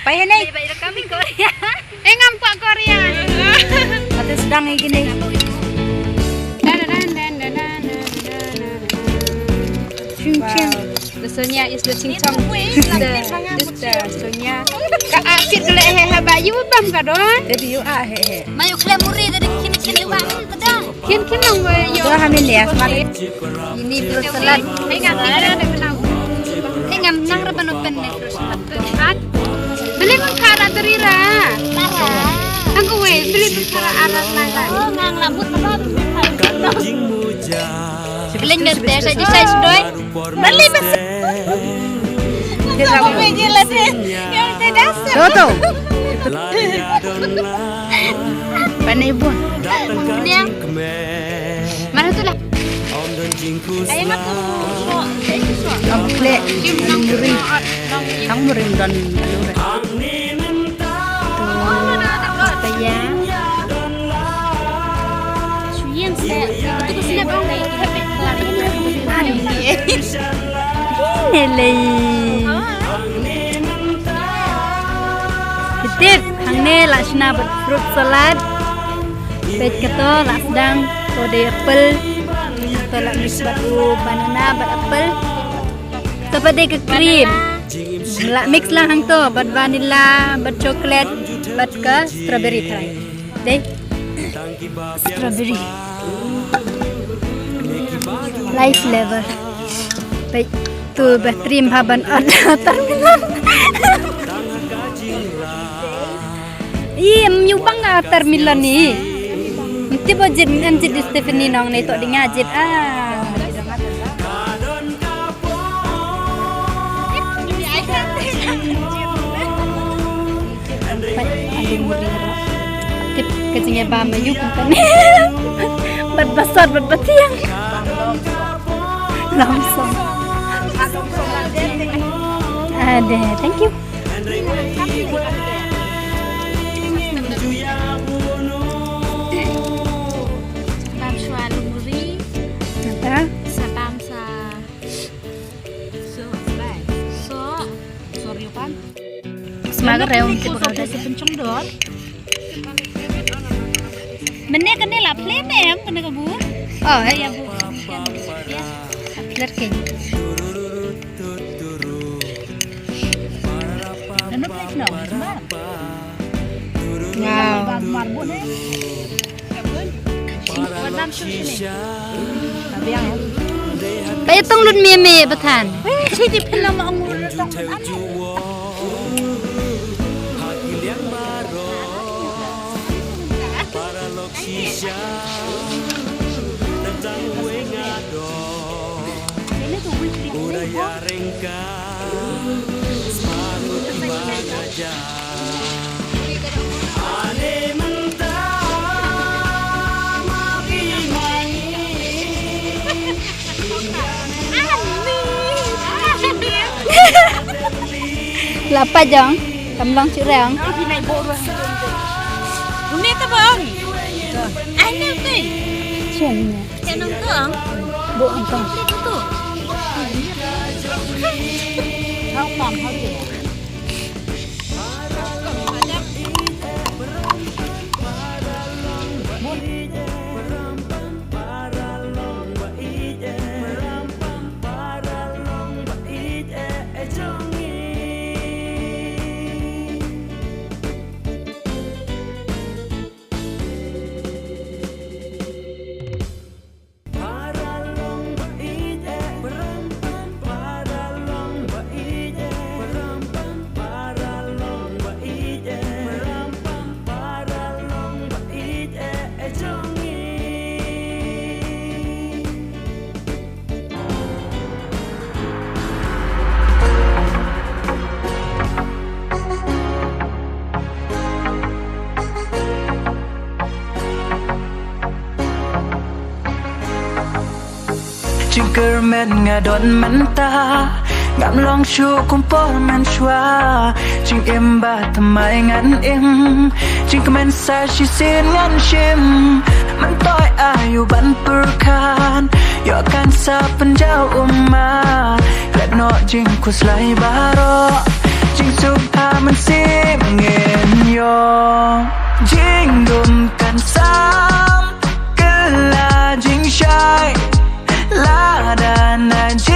Pay ni. Kami Korea. Ngam Pak Korea. Ate sedang gini. The Sonia is the Ching Chong. The Sonia. Ka apit le he bayu bam ka don. Jadi you he. Mayu kle muri dari kini wa kadang. Kin nang we yo. Dua hamil ya semakin. Ini terus selat. Hai ngam ni ada kenau. Hai ngam nang reban open ni terus selat. Beli mun kara terira. Kara. Angko we beli mun kara arat nang. Oh nang rambut apa? Beli nete saja size doi. Beli bes. Kita mau jelas yang tidak Toto. Pani ibu. Dia. Mana tu lah? Ayam apa? Ample. Ang murim dan alure. Apa ya? Suyen saya. Itu kesini bang dah. Hele. Kitip hangne lasna fruit salad. Pet kato lasdang kode apple. Kato la mix batu banana bat apple. Tapade ke cream. La mix lah hang to bat vanilla, bat chocolate, bat ka strawberry try. Deh. Strawberry. Life flavor. Baik tu battery haban ada terminal. Iya menyubang terminal ni. Nanti bojit anjit Stephanie nong ni tok di ngajit Tip kecingnya bama yuk kan. Bat basar bat batiang. Langsung. Ada, thank you. Satam sualu muri. Nata? Satam sa. Sorry pan. Semangat reung kita ada sepencung dot. Benek kene lah plan em kene ke bu. Oh, Ya bu. Lerking. Wow. Bay tong lun mieประธาน Sih di film anggur tong anu. Lapa jong, kamlong chữ rang. Thì này bộ rồi. Hôm nay các bạn. Anh em đi. Chuyện Em nông tưởng. bộ anh không. Không còn thôi chị. Jingker men ngadon menta ngam long chu kumpor men chua jing im ba thamai ngan im jing men sa shi sin ngan shim man toy ayu ban perkan Yokan sa penjau umma Let no jing kus lai baro Jing subha man sim ngin yo Jing dum kan sam Kela jing shai La da na jing